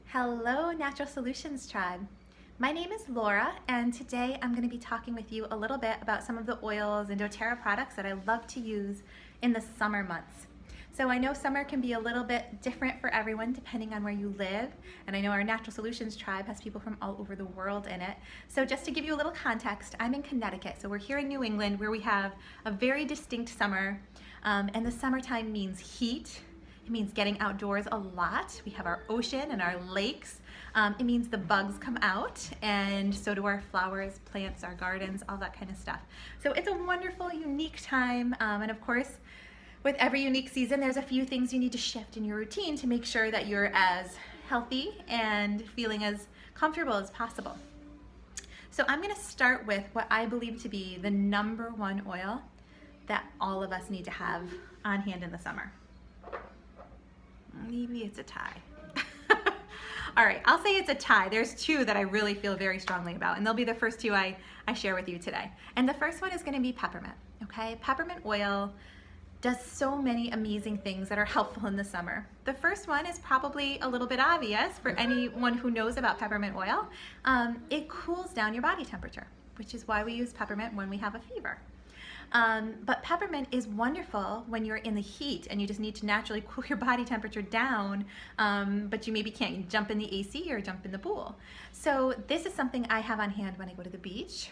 Hello, Natural Solutions Tribe. My name is Laura, and today I'm going to be talking with you a little bit about some of the oils and doTERRA products that I love to use in the summer months. So I know summer can be a little bit different for everyone depending on where you live, and I know our Natural Solutions Tribe has people from all over the world in it. So just to give you a little context, I'm in Connecticut, so we're here in New England where we have a very distinct summer, and the summertime means heat. It means getting outdoors a lot. We have our ocean and our lakes. It means the bugs come out, and so do our flowers, plants, our gardens, all that kind of stuff. So it's a wonderful, unique time, and of course, with every unique season, there's a few things you need to shift in your routine to make sure that you're as healthy and feeling as comfortable as possible. So I'm gonna start with what I believe to be the #1 oil that all of us need to have on hand in the summer. Maybe it's a tie. All right, I'll say it's a tie. There's two that I really feel very strongly about, and they'll be the first two I share with you today. And the first one is gonna be peppermint, okay? Peppermint oil does so many amazing things that are helpful in the summer. The first one is probably a little bit obvious for anyone who knows about peppermint oil. It cools down your body temperature, which is why we use peppermint when we have a fever. But peppermint is wonderful when you're in the heat and you just need to naturally cool your body temperature down, but you maybe can't jump in the AC or jump in the pool. So this is something I have on hand when I go to the beach,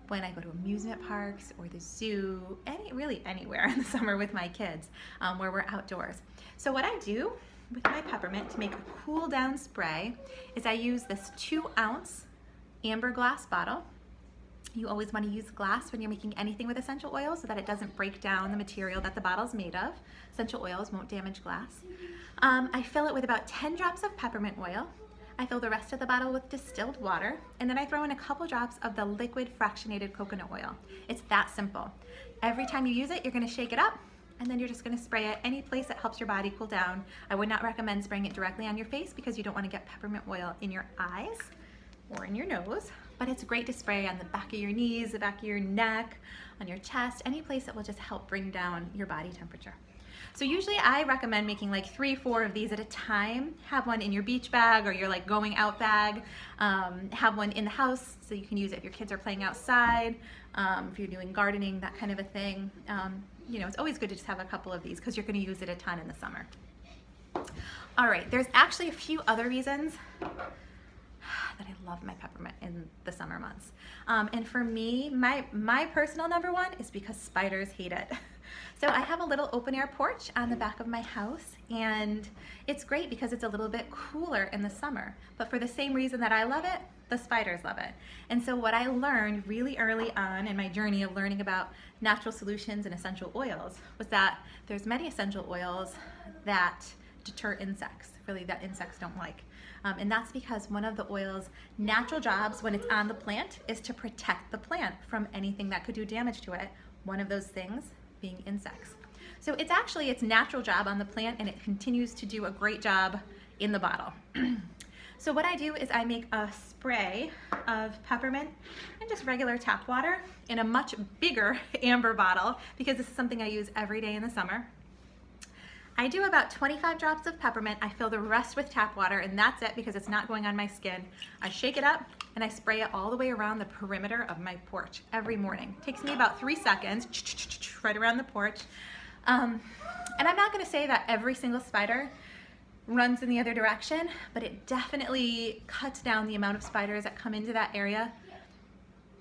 when I go to amusement parks or the zoo, really anywhere in the summer with my kids, where we're outdoors. So what I do with my peppermint to make a cool down spray is I use this 2-ounce amber glass bottle. You always want to use glass when you're making anything with essential oils so that it doesn't break down the material that the bottle's made of. Essential oils won't damage glass. I fill it with about 10 drops of peppermint oil. I fill the rest of the bottle with distilled water, and then I throw in a couple drops of the liquid fractionated coconut oil. It's that simple. Every time you use it, you're going to shake it up, and then you're just going to spray it any place that helps your body cool down. I would not recommend spraying it directly on your face because you don't want to get peppermint oil in your eyes or in your nose, but it's great to spray on the back of your knees, the back of your neck, on your chest, any place that will just help bring down your body temperature. So usually I recommend making like 3-4 of these at a time. Have one in your beach bag or your like going out bag. Have one in the house so you can use it if your kids are playing outside, if you're doing gardening, that kind of a thing. You know, it's always good to just have a couple of these because you're going to use it a ton in the summer. All right, there's actually a few other reasons that I love my peppermint in the summer months. And for me, my personal #1 is because spiders hate it. So I have a little open air porch on the back of my house, and it's great because it's a little bit cooler in the summer. But for the same reason that I love it, the spiders love it. And so what I learned really early on in my journey of learning about natural solutions and essential oils was that there's many essential oils that deter insects, really that insects don't like. And that's because one of the oil's natural jobs when it's on the plant is to protect the plant from anything that could do damage to it. One of those things being insects. So it's actually its natural job on the plant, and it continues to do a great job in the bottle. So what I do is I make a spray of peppermint and just regular tap water in a much bigger amber bottle because this is something I use every day in the summer. I do about 25 drops of peppermint. I fill the rest with tap water, and that's it because it's not going on my skin. I shake it up and I spray it all the way around the perimeter of my porch every morning. It takes me about 3 seconds, right around the porch. And I'm not gonna say that every single spider runs in the other direction, but it definitely cuts down the amount of spiders that come into that area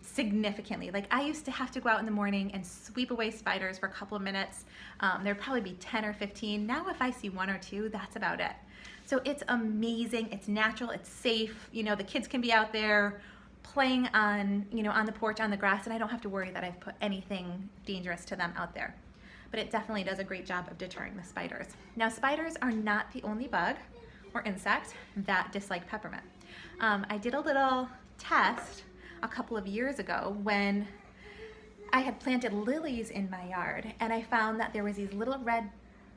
significantly. Like I used to have to go out in the morning and sweep away spiders for a couple of minutes. There'd probably be 10 or 15. Now if I see 1 or 2, that's about it. So it's amazing, it's natural, it's safe. You know, the kids can be out there playing on, you know, on the porch, on the grass, and I don't have to worry that I've put anything dangerous to them out there. But it definitely does a great job of deterring the spiders. Now spiders are not the only bug or insect that dislike peppermint. I did a little test a couple of years ago when I had planted lilies in my yard, and I found that there was these little red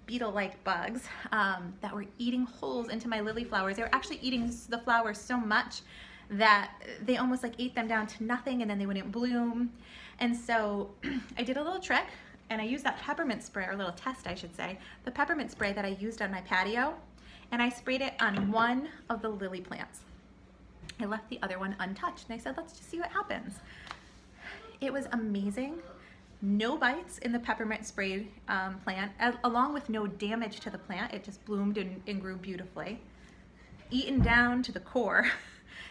beetle-like bugs that were eating holes into my lily flowers. They were actually eating the flowers so much that they almost like ate them down to nothing, and then they wouldn't bloom. And so I did a little trick, and I used that peppermint spray, or a little test I should say, the peppermint spray that I used on my patio, and I sprayed it on one of the lily plants. I left the other one untouched, and I said, let's just see what happens. It was amazing. No bites in the peppermint sprayed plant, along with no damage to the plant. It just bloomed and grew beautifully. Eaten down to the core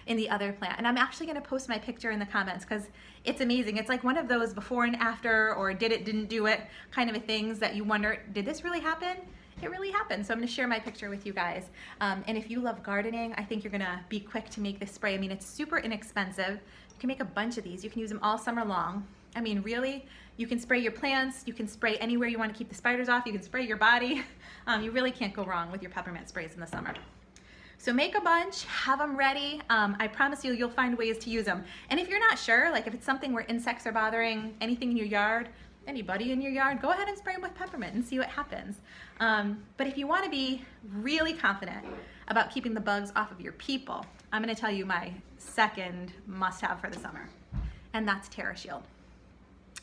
in the other plant. And I'm actually gonna post my picture in the comments because it's amazing. It's like one of those before and after, or did it, didn't do it kind of things that you wonder, did this really happen? It really happened. So I'm gonna share my picture with you guys. And if you love gardening, I think you're gonna be quick to make this spray. I mean, it's super inexpensive. You can make a bunch of these. You can use them all summer long. I mean, really, you can spray your plants, you can spray anywhere you want to keep the spiders off, you can spray your body. You really can't go wrong with your peppermint sprays in the summer. So make a bunch, have them ready. I promise you, you'll find ways to use them. And if you're not sure, like if it's something where insects are bothering anything in your yard, anybody in your yard, go ahead and spray them with peppermint and see what happens. But if you want to be really confident about keeping the bugs off of your people, I'm going to tell you my second must-have for the summer, and that's TerraShield.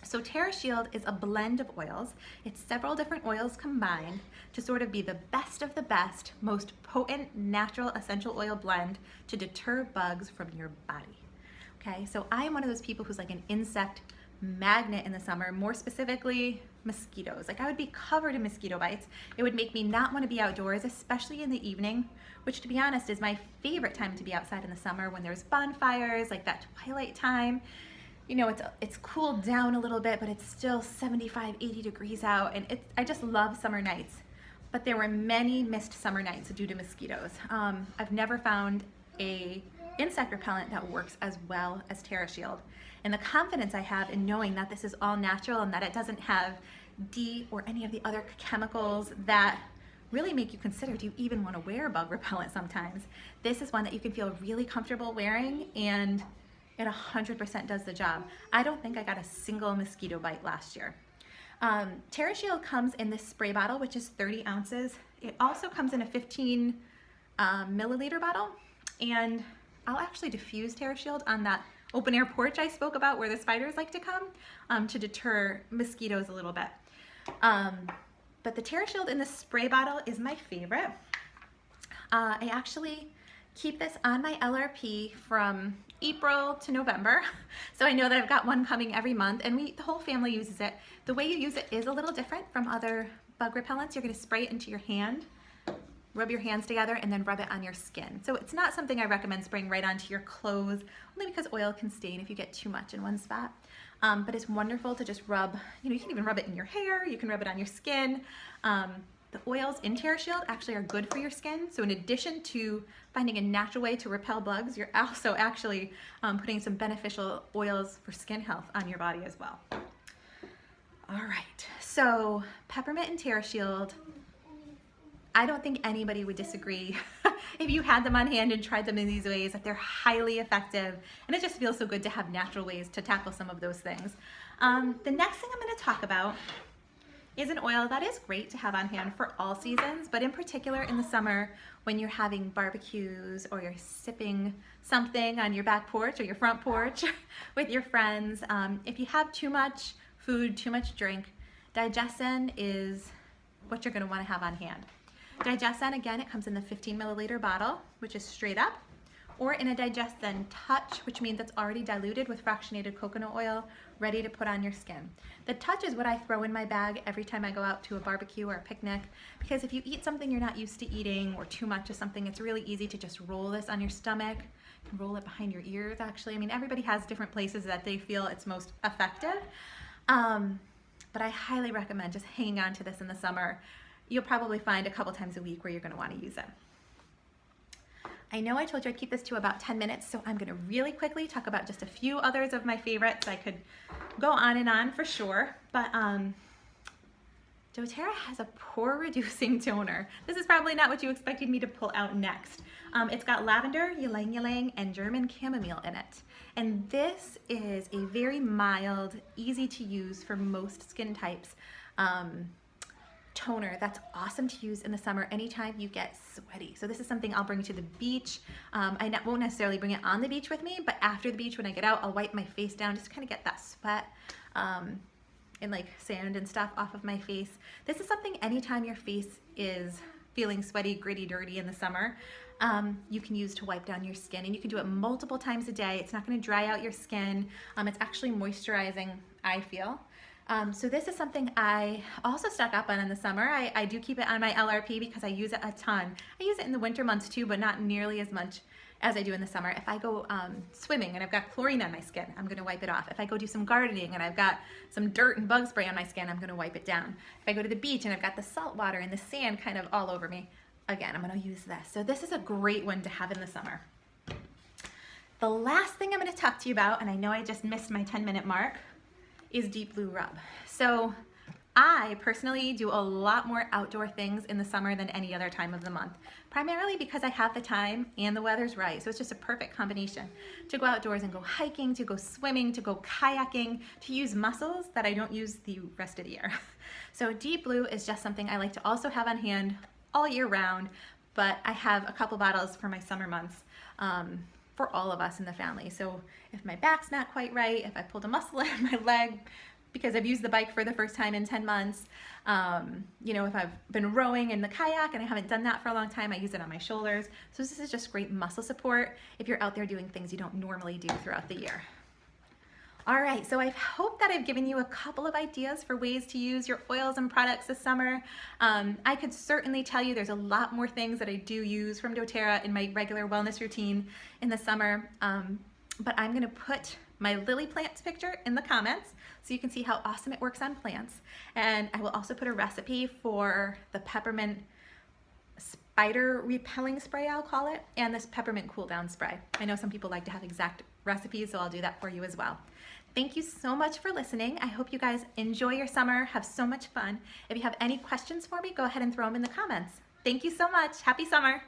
So TerraShield is a blend of oils. It's several different oils combined to sort of be the best of the best, most potent natural essential oil blend to deter bugs from your body. Okay, so I am one of those people who's like an insect magnet in the summer, more specifically mosquitoes. Like I would be covered in mosquito bites. It would make me not want to be outdoors, especially in the evening, which to be honest is my favorite time to be outside in the summer, when there's bonfires, like that twilight time. You know, it's cooled down a little bit, but it's still 75, 80 degrees out, and I just love summer nights. But there were many missed summer nights due to mosquitoes. I've never found a insect repellent that works as well as TerraShield. And the confidence I have in knowing that this is all natural and that it doesn't have DEET or any of the other chemicals that really make you consider, do you even want to wear bug repellent sometimes? This is one that you can feel really comfortable wearing, and it 100% does the job. I don't think I got a single mosquito bite last year. TerraShield comes in this spray bottle, which is 30 ounces. It also comes in a 15 milliliter bottle, and I'll actually diffuse TerraShield on that open air porch I spoke about where the spiders like to come to deter mosquitoes a little bit. But the TerraShield in the spray bottle is my favorite. I actually keep this on my LRP from April to November. So I know that I've got one coming every month, and the whole family uses it. The way you use it is a little different from other bug repellents. You're gonna spray it into your hand, rub your hands together, and then rub it on your skin. So it's not something I recommend spraying right onto your clothes, only because oil can stain if you get too much in one spot. But it's wonderful to just rub, you can even rub it in your hair, you can rub it on your skin. The oils in TerraShield actually are good for your skin. So in addition to finding a natural way to repel bugs, you're also actually putting some beneficial oils for skin health on your body as well. All right, so peppermint and TerraShield, I don't think anybody would disagree if you had them on hand and tried them in these ways, that they're highly effective, and it just feels so good to have natural ways to tackle some of those things. The next thing I'm going to talk about is an oil that is great to have on hand for all seasons, but in particular in the summer when you're having barbecues or you're sipping something on your back porch or your front porch with your friends. If you have too much food, too much drink, Digestin is what you're going to want to have on hand. Digestin, again, it comes in the 15 milliliter bottle, which is straight up, or in a Digestin Touch, which means it's already diluted with fractionated coconut oil, ready to put on your skin. The Touch is what I throw in my bag every time I go out to a barbecue or a picnic, because if you eat something you're not used to eating or too much of something, it's really easy to just roll this on your stomach. You can roll it behind your ears, actually. I mean, everybody has different places that they feel it's most effective. But I highly recommend just hanging on to this in the summer. You'll probably find a couple times a week where you're going to want to use it. I know I told you I'd keep this to about 10 minutes, so I'm going to really quickly talk about just a few others of my favorites. I could go on and on for sure, but dōTERRA has a pore reducing toner. This is probably not what you expected me to pull out next. It's got lavender, ylang ylang, and German chamomile in it. And this is a very mild, easy to use for most skin types toner that's awesome to use in the summer anytime you get sweaty. So this is something I'll bring to the beach. I won't necessarily bring it on the beach with me, but after the beach when I get out, I'll wipe my face down just to kind of get that sweat and like sand and stuff off of my face. This is something anytime your face is feeling sweaty, gritty, dirty in the summer, you can use to wipe down your skin. And you can do it multiple times a day. It's not going to dry out your skin. It's actually moisturizing, I feel. So this is something I also stock up on in the summer. I do keep it on my LRP because I use it a ton. I use it in the winter months too, but not nearly as much as I do in the summer. If I go swimming and I've got chlorine on my skin, I'm gonna wipe it off. If I go do some gardening and I've got some dirt and bug spray on my skin, I'm gonna wipe it down. If I go to the beach and I've got the salt water and the sand kind of all over me, again, I'm gonna use this. So this is a great one to have in the summer. The last thing I'm gonna talk to you about, and I know I just missed my 10-minute mark, is Deep Blue Rub. So I personally do a lot more outdoor things in the summer than any other time of the month, primarily because I have the time and the weather's right. So it's just a perfect combination to go outdoors and go hiking, to go swimming, to go kayaking, to use muscles that I don't use the rest of the year. So Deep Blue is just something I like to also have on hand all year round, but I have a couple bottles for my summer months for all of us in the family. So if my back's not quite right, if I pulled a muscle in my leg, because I've used the bike for the first time in 10 months. You know, if I've been rowing in the kayak and I haven't done that for a long time, I use it on my shoulders. So this is just great muscle support if you're out there doing things you don't normally do throughout the year. All right, so I hope that I've given you a couple of ideas for ways to use your oils and products this summer. I could certainly tell you there's a lot more things that I do use from doTERRA in my regular wellness routine in the summer, but I'm gonna put my lily plants picture in the comments so you can see how awesome it works on plants. And I will also put a recipe for the peppermint spider repelling spray, I'll call it, and this peppermint cool down spray. I know some people like to have exact recipes, so I'll do that for you as well. Thank you so much for listening. I hope you guys enjoy your summer, have so much fun. If you have any questions for me, go ahead and throw them in the comments. Thank you so much. Happy summer.